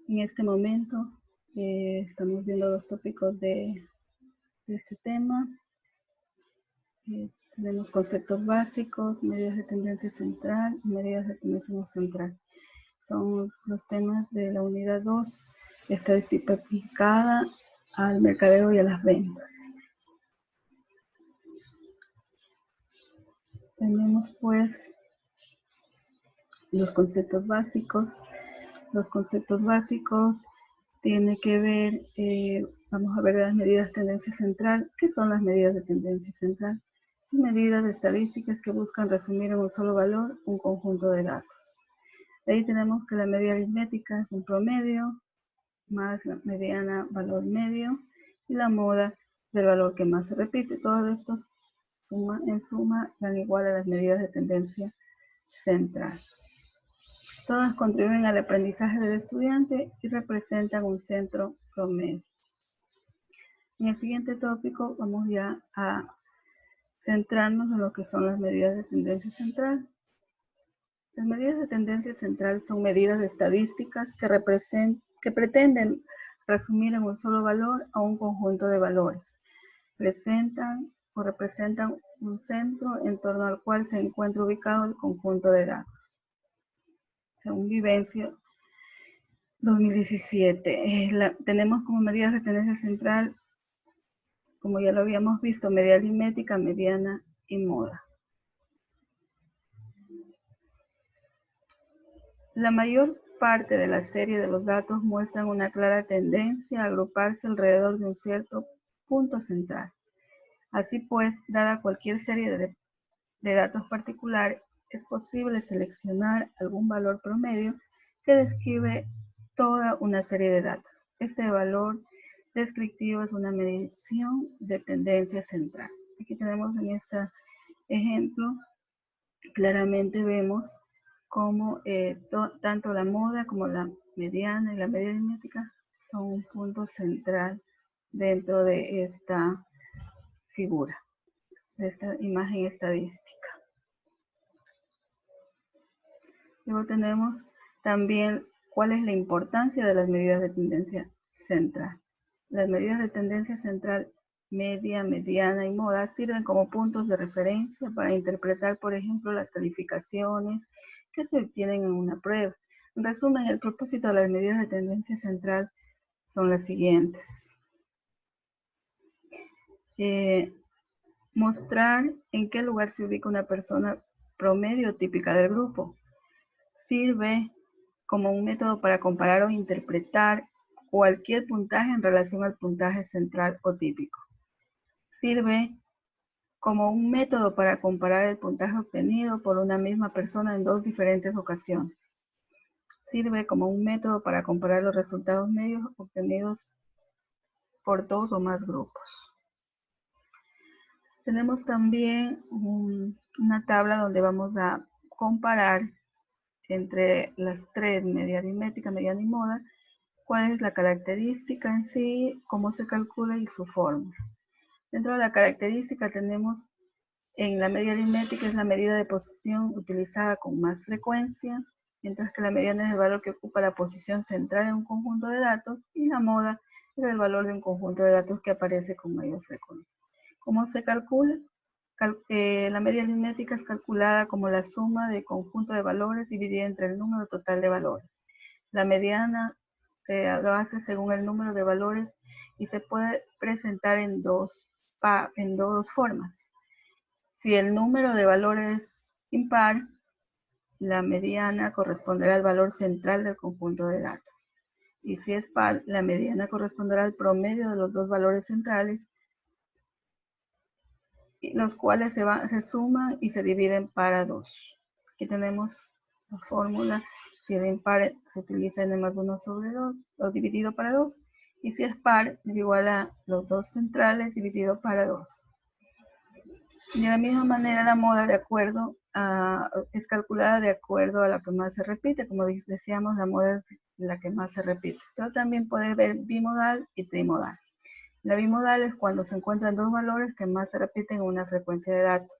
En este momento estamos viendo los tópicos de este tema. Tenemos conceptos básicos, medidas de tendencia central y medidas de tendencia no central. Son los temas de la unidad 2, estadística aplicada al mercadeo y a las ventas. Tenemos pues los conceptos básicos. Los conceptos básicos tienen que ver, vamos a ver las medidas de tendencia central. ¿Qué son las medidas de tendencia central? Son medidas de estadísticas que buscan resumir en un solo valor un conjunto de datos. De ahí tenemos que la medida aritmética es un promedio, más la mediana valor medio, y la moda del valor que más se repite. Todos estos en suma dan igual a las medidas de tendencia central. Todas contribuyen al aprendizaje del estudiante y representan un centro promedio. En el siguiente tópico vamos ya a centrarnos en lo que son las medidas de tendencia central. Las medidas de tendencia central son medidas de estadísticas que pretenden resumir en un solo valor a un conjunto de valores. Presentan o representan un centro en torno al cual se encuentra ubicado el conjunto de datos. Según Vivencio 2017, tenemos como medidas de tendencia central, como ya lo habíamos visto, medida aritmética, mediana y moda. La mayor parte de la serie de los datos muestran una clara tendencia a agruparse alrededor de un cierto punto central. Así pues, dada cualquier serie de datos particular, es posible seleccionar algún valor promedio que describe toda una serie de datos. Este valor descriptivo es una medición de tendencia central. Aquí tenemos en este ejemplo, claramente vemos cómo tanto la moda como la mediana y la media aritmética son un punto central dentro de esta figura, de esta imagen estadística. Luego tenemos también cuál es la importancia de las medidas de tendencia central. Las medidas de tendencia central media, mediana y moda sirven como puntos de referencia para interpretar, por ejemplo, las calificaciones que se obtienen en una prueba. En resumen, el propósito de las medidas de tendencia central son las siguientes. Mostrar en qué lugar se ubica una persona promedio típica del grupo. Sirve como un método para comparar o interpretar cualquier puntaje en relación al puntaje central o típico. Sirve como un método para comparar el puntaje obtenido por una misma persona en dos diferentes ocasiones. Sirve como un método para comparar los resultados medios obtenidos por dos o más grupos. Tenemos también una tabla donde vamos a comparar entre las tres, media aritmética, mediana y moda, cuál es la característica en sí, cómo se calcula y su fórmula. Dentro de la característica tenemos en la media aritmética es la medida de posición utilizada con más frecuencia, mientras que la mediana es el valor que ocupa la posición central en un conjunto de datos y la moda es el valor de un conjunto de datos que aparece con mayor frecuencia. ¿Cómo se calcula? La media aritmética es calculada como la suma de conjunto de valores dividida entre el número total de valores. La mediana lo hace según el número de valores y se puede presentar en dos formas. Si el número de valores es impar, la mediana corresponderá al valor central del conjunto de datos. Y si es par, la mediana corresponderá al promedio de los dos valores centrales, los cuales se suman y se dividen para 2. Aquí tenemos la fórmula. Si es impar, se utiliza n más 1 sobre 2, o dividido para 2. Y si es par, es igual a los dos centrales dividido para 2. De la misma manera, la moda, de acuerdo es calculada de acuerdo a la que más se repite. Como decíamos, la moda es la que más se repite. Pero también puede ver bimodal y trimodal. La bimodal es cuando se encuentran dos valores que más se repiten en una frecuencia de datos.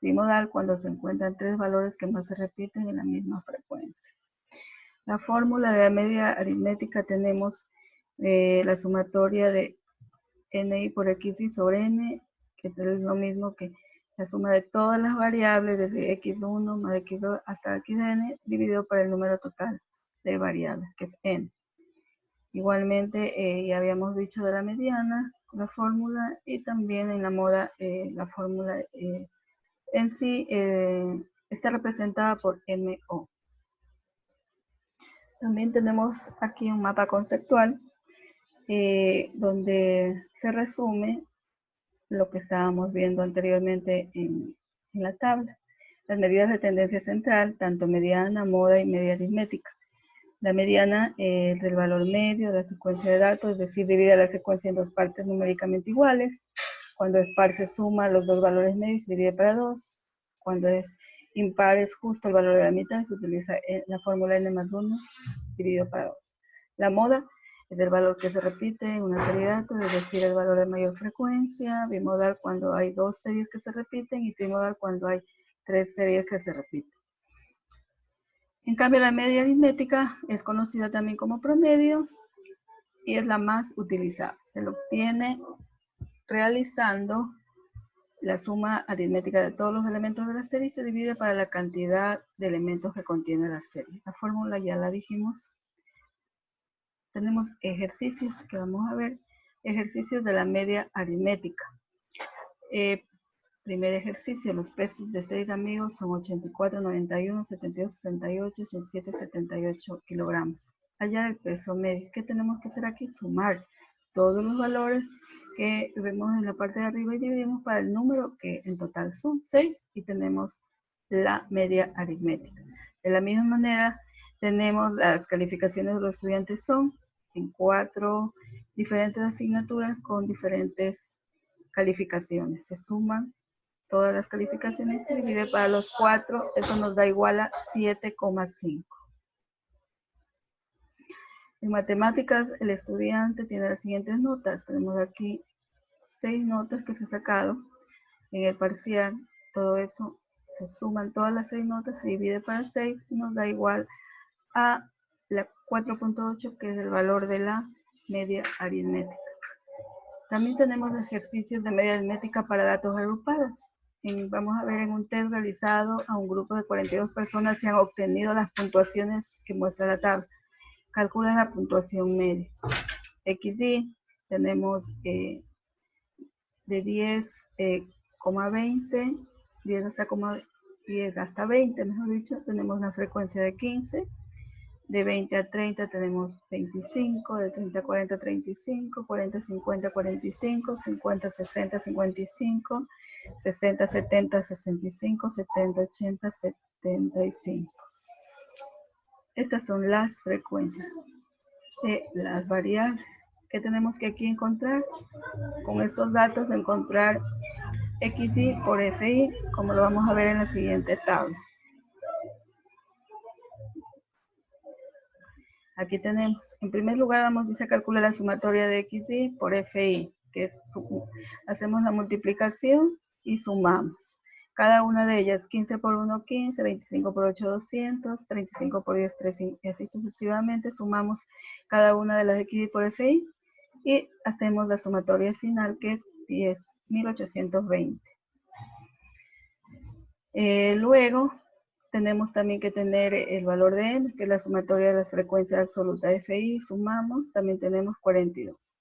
Trimodal cuando se encuentran tres valores que más se repiten en la misma frecuencia. La fórmula de la media aritmética tenemos la sumatoria de ni por xi sobre n, que es lo mismo que la suma de todas las variables desde x1 más x2 hasta xn dividido por el número total de variables, que es n. Igualmente, ya habíamos dicho de la mediana, la fórmula, y también en la moda, la fórmula en sí está representada por MO. También tenemos aquí un mapa conceptual donde se resume lo que estábamos viendo anteriormente en la tabla. Las medidas de tendencia central, tanto mediana, moda y media aritmética. La mediana es el valor medio de la secuencia de datos, es decir, divide la secuencia en dos partes numéricamente iguales. Cuando es par se suma los dos valores medios y se divide para 2. Cuando es impar es justo el valor de la mitad, se utiliza la fórmula n más 1 dividido para 2. La moda es el valor que se repite en una serie de datos, es decir, el valor de mayor frecuencia. Bimodal cuando hay dos series que se repiten y trimodal cuando hay tres series que se repiten. En cambio, la media aritmética es conocida también como promedio y es la más utilizada. Se lo obtiene realizando la suma aritmética de todos los elementos de la serie y se divide para la cantidad de elementos que contiene la serie. La fórmula ya la dijimos. Tenemos ejercicios que vamos a ver. Ejercicios de la media aritmética. Primer ejercicio, los pesos de 6 amigos son 84, 91, 72, 68, 87, 78 kilogramos. Allá el peso medio. ¿Qué tenemos que hacer aquí? Sumar todos los valores que vemos en la parte de arriba y dividimos para el número que en total son 6 y tenemos la media aritmética. De la misma manera, tenemos las calificaciones de los estudiantes son en 4 diferentes asignaturas con diferentes calificaciones. Se suman todas las calificaciones, se divide para los 4, eso nos da igual a 7,5. En matemáticas, el estudiante tiene las siguientes notas. Tenemos aquí 6 notas que se han sacado en el parcial. Todo eso se suman todas las 6 notas, se divide para 6 y nos da igual a la 4.8, que es el valor de la media aritmética. También tenemos ejercicios de media aritmética para datos agrupados. Vamos a ver en un test realizado a un grupo de 42 personas se han obtenido las puntuaciones que muestra la tabla. Calcula la puntuación media. XY tenemos de 10,20, 10 hasta 20, mejor dicho, tenemos una frecuencia de 15. De 20 a 30 tenemos 25, de 30 a 40, 35, 40 a 50, 45, 50 a 60, 55, 60 a 70, 65, 70 a 80, 75. Estas son las frecuencias de las variables que tenemos que aquí encontrar. Con estos datos encontrar XY por FI, como lo vamos a ver en la siguiente tabla. Aquí tenemos, en primer lugar, dice calcular la sumatoria de XY por FI, que es, hacemos la multiplicación y sumamos. Cada una de ellas, 15 por 1, 15, 25 por 8, 200, 35 por 10, 300, y así sucesivamente, sumamos cada una de las XY por FI y hacemos la sumatoria final, que es 10.820. Luego, tenemos también que tener el valor de n, que es la sumatoria de las frecuencias absolutas de FI, sumamos, también tenemos 42.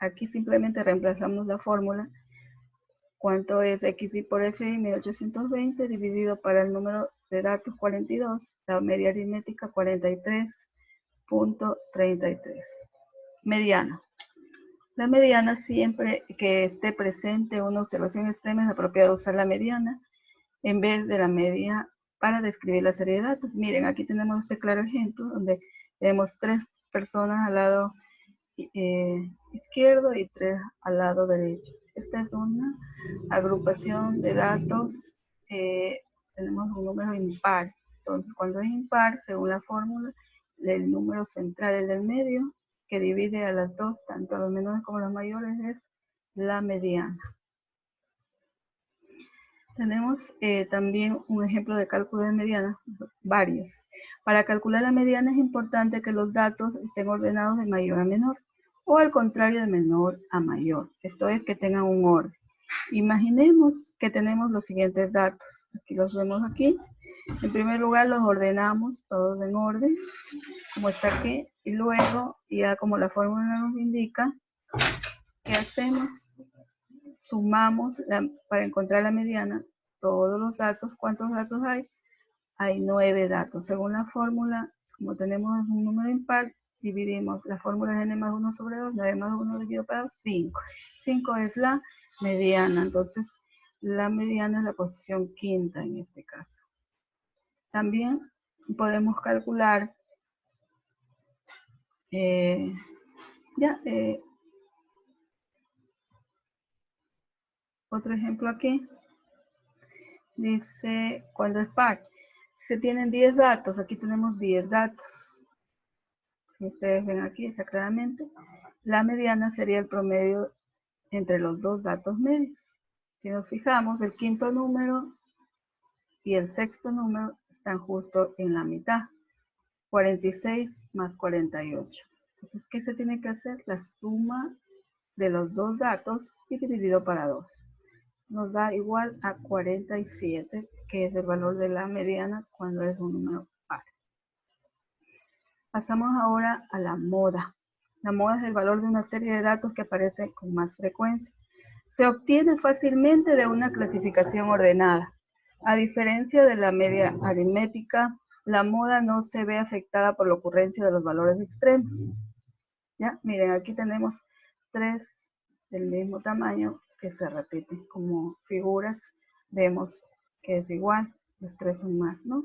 Aquí simplemente reemplazamos la fórmula. ¿Cuánto es XY por FI? 1820 dividido para el número de datos 42, la media aritmética 43.33. Mediana. La mediana, siempre que esté presente una observación extrema, es apropiado usar la mediana en vez de la media para describir la serie de datos. Miren, aquí tenemos este claro ejemplo donde tenemos 3 personas al lado izquierdo y 3 al lado derecho. Esta es una agrupación de datos tenemos un número impar. Entonces, cuando es impar, según la fórmula, el número central, el del medio, que divide a las dos, tanto a los menores como a los mayores, es la mediana. Tenemos también un ejemplo de cálculo de mediana, varios. Para calcular la mediana es importante que los datos estén ordenados de mayor a menor, o al contrario de menor a mayor. Esto es, que tengan un orden. Imaginemos que tenemos los siguientes datos. Aquí los vemos aquí. En primer lugar los ordenamos todos en orden, como está aquí. Y luego, ya como la fórmula nos indica, ¿qué hacemos? Sumamos para encontrar la mediana todos los datos. ¿Cuántos datos hay? Hay 9 datos. Según la fórmula, como tenemos un número impar, dividimos la fórmula de n más 1 sobre 2, 9 más 1 dividido por 2, 5. 5 es la mediana, entonces la mediana es la posición quinta en este caso. También podemos calcular otro ejemplo aquí. Dice, cuando es par, se tienen 10 datos, aquí tenemos 10 datos. Si ustedes ven aquí, está claramente. La mediana sería el promedio entre los dos datos medios. Si nos fijamos, el quinto número y el sexto número están justo en la mitad. 46 más 48. Entonces, ¿qué se tiene que hacer? La suma de los dos datos y dividido para 2. Nos da igual a 47, que es el valor de la mediana cuando es un número par. Pasamos ahora a la moda. La moda es el valor de una serie de datos que aparece con más frecuencia. Se obtiene fácilmente de una clasificación ordenada. A diferencia de la media aritmética, la moda no se ve afectada por la ocurrencia de los valores extremos. ¿Ya? Miren, aquí tenemos 3 del mismo tamaño que se repiten como figuras. Vemos que es igual, los 3 son más, ¿no?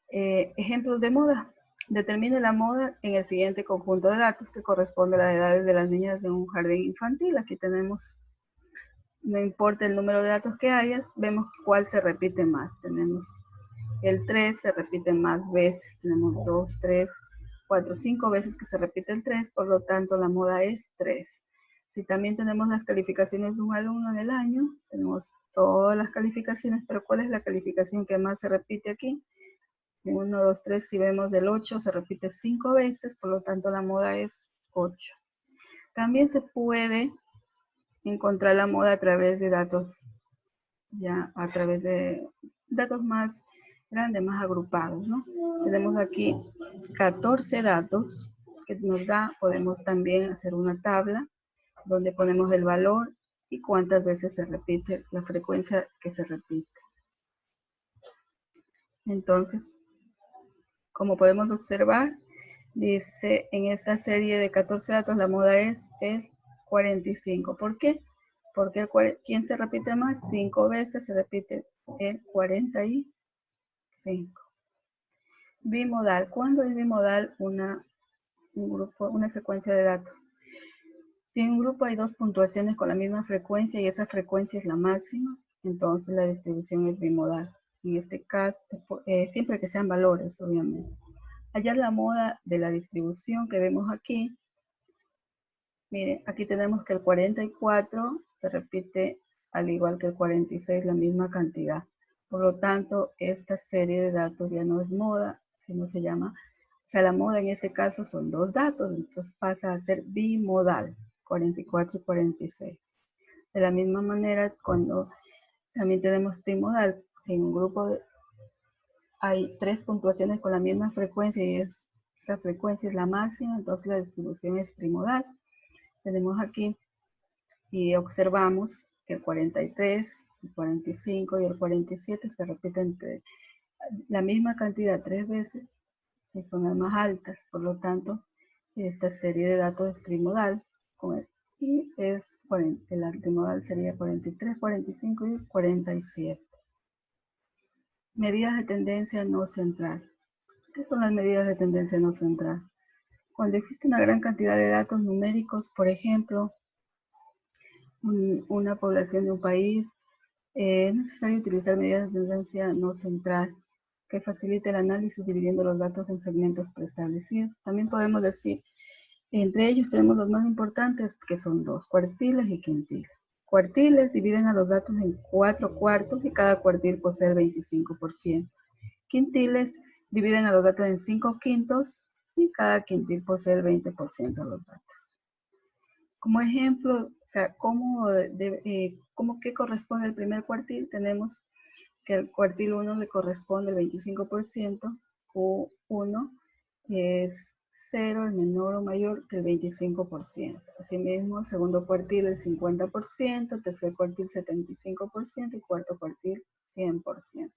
Ejemplos de moda. Determine la moda en el siguiente conjunto de datos que corresponde a las edades de las niñas de un jardín infantil. Aquí tenemos, no importa el número de datos que haya, vemos cuál se repite más. Tenemos el 3 se repite más veces. Tenemos 2, 3, 4, 5 veces que se repite el 3, por lo tanto la moda es 3. Si también tenemos las calificaciones de un alumno en el año, tenemos todas las calificaciones, pero ¿cuál es la calificación que más se repite aquí? 1, 2, 3, si vemos del 8 se repite 5 veces, por lo tanto la moda es 8. También se puede encontrar la moda a través de datos, a través de datos más grandes, más agrupados, ¿no? Tenemos aquí 14 datos que nos da, podemos también hacer una tabla donde ponemos el valor y cuántas veces se repite, la frecuencia que se repite. Entonces, como podemos observar, dice en esta serie de 14 datos la moda es el 45. ¿Por qué? Porque ¿quién se repite más? 5 veces se repite el 45. Bimodal. ¿Cuándo es bimodal un grupo, una secuencia de datos? Si en un grupo hay dos puntuaciones con la misma frecuencia y esa frecuencia es la máxima, entonces la distribución es bimodal. En este caso, siempre que sean valores, obviamente. Hallar la moda de la distribución que vemos aquí. Miren, aquí tenemos que el 44 se repite al igual que el 46, la misma cantidad. Por lo tanto, esta serie de datos ya no es moda, sino se llama, o sea, la moda en este caso son dos datos, entonces pasa a ser bimodal, 44 y 46. De la misma manera, cuando también tenemos trimodal, si en un grupo hay 3 puntuaciones con la misma frecuencia y esa frecuencia es la máxima, entonces la distribución es trimodal. Tenemos aquí y observamos que el 43, el 45 y el 47 se repiten la misma cantidad 3 veces y son las más altas. Por lo tanto, esta serie de datos es trimodal y el trimodal sería 43, 45 y 47. Medidas de tendencia no central. ¿Qué son las medidas de tendencia no central? Cuando existe una gran cantidad de datos numéricos, por ejemplo, una población de un país Es necesario utilizar medidas de tendencia no central que facilite el análisis dividiendo los datos en segmentos preestablecidos. También podemos decir, entre ellos tenemos los más importantes, que son dos, cuartiles y quintiles. Cuartiles dividen a los datos en 4 cuartos y cada cuartil posee el 25%. Quintiles dividen a los datos en 5 quintos y cada quintil posee el 20% de los datos. Como ejemplo, o sea, ¿cómo qué corresponde al primer cuartil? Tenemos que al cuartil 1 le corresponde el 25%, Q1 es 0, es menor o mayor que el 25%. Asimismo, el segundo cuartil el 50%, tercer cuartil 75% y cuarto cuartil 100%.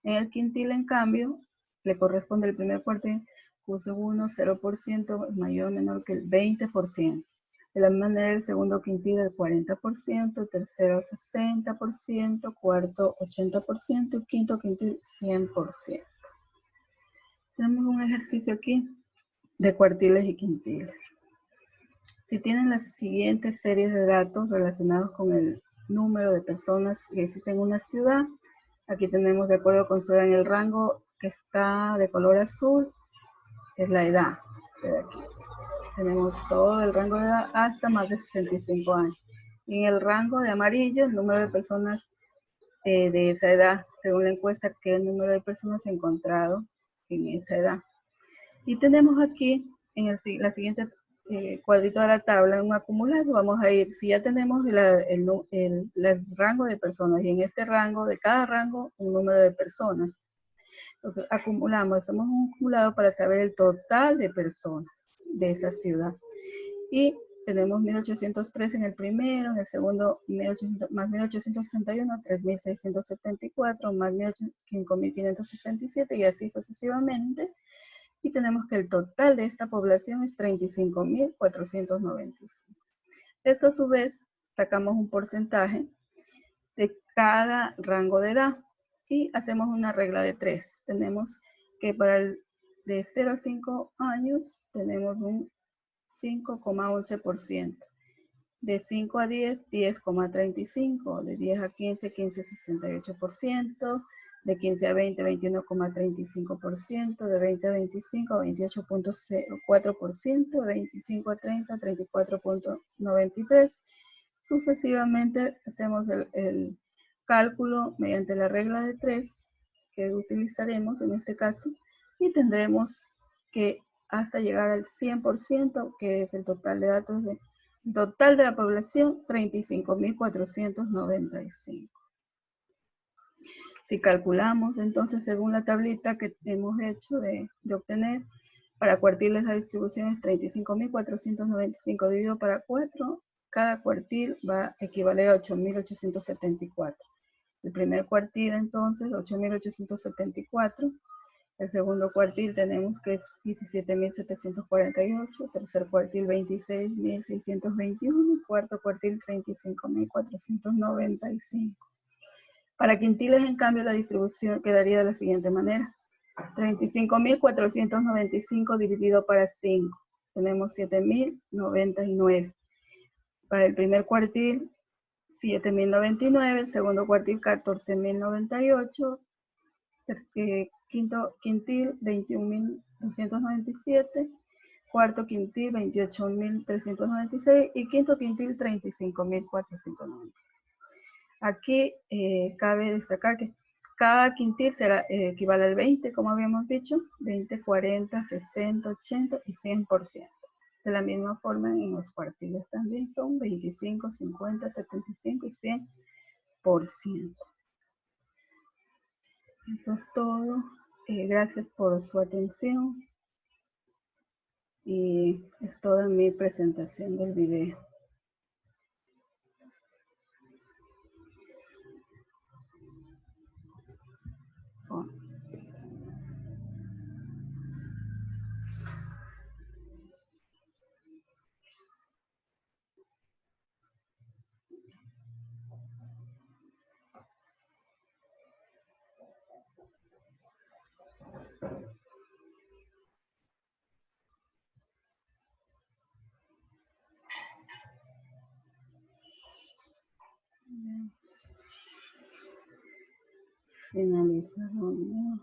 En el quintil, en cambio, le corresponde el primer cuartil Q1 0%, es mayor o menor que el 20%. De la misma manera, el segundo quintil el 40%, tercero 60%, cuarto 80% y quinto quintil 100%. Tenemos un ejercicio aquí de cuartiles y quintiles. Si tienen las siguientes series de datos relacionados con el número de personas que existen en una ciudad, aquí tenemos de acuerdo con su edad en el rango que está de color azul, es la edad. De aquí. Tenemos todo el rango de edad hasta más de 65 años. Y en el rango de amarillo, el número de personas de esa edad, según la encuesta, qué número de personas encontrado en esa edad. Y tenemos aquí, en la siguiente cuadrito de la tabla, en un acumulado, vamos a ir, si ya tenemos el rango de personas, y en este rango, de cada rango, un número de personas. Entonces, acumulamos, hacemos un acumulado para saber el total de personas de esa ciudad. Y tenemos 1803 en el primero, en el segundo 1800, más 1861, 3674, más 5567 y así sucesivamente. Y tenemos que el total de esta población es 35.495. Esto a su vez sacamos un porcentaje de cada rango de edad y hacemos una regla de 3. Tenemos que para el de 0 a 5 años tenemos un 5,11%. De 5 a 10, 10,35%. De 10 a 15, 15,68%. De 15 a 20, 21,35%. De 20 a 25, 28,04%. De 25 a 30, 34,93%. Sucesivamente hacemos el cálculo mediante la regla de 3 que utilizaremos en este caso y tendremos que hasta llegar al 100%, que es el total de datos total de la población, 35.495. Si calculamos entonces según la tablita que hemos hecho de obtener, para cuartiles la distribución es 35.495 dividido para 4, cada cuartil va a equivaler a 8.874. El primer cuartil entonces, 8.874. El segundo cuartil tenemos que es 17.748, tercer cuartil 26.621, cuarto cuartil 35.495. Para quintiles, en cambio, la distribución quedaría de la siguiente manera. 35.495 dividido para 5. Tenemos 7.099. Para el primer cuartil, 7.099. El segundo cuartil, 14.098. Quinto quintil, 21.297. Cuarto quintil, 28.396. Y quinto quintil, 35.496. Aquí cabe destacar que cada quintil equivale al 20, como habíamos dicho, 20, 40, 60, 80 y 100%. De la misma forma, en los cuartiles también son 25, 50, 75 y 100%. Eso es todo. Gracias por su atención. Y es toda mi presentación del video. Finaliza reunión.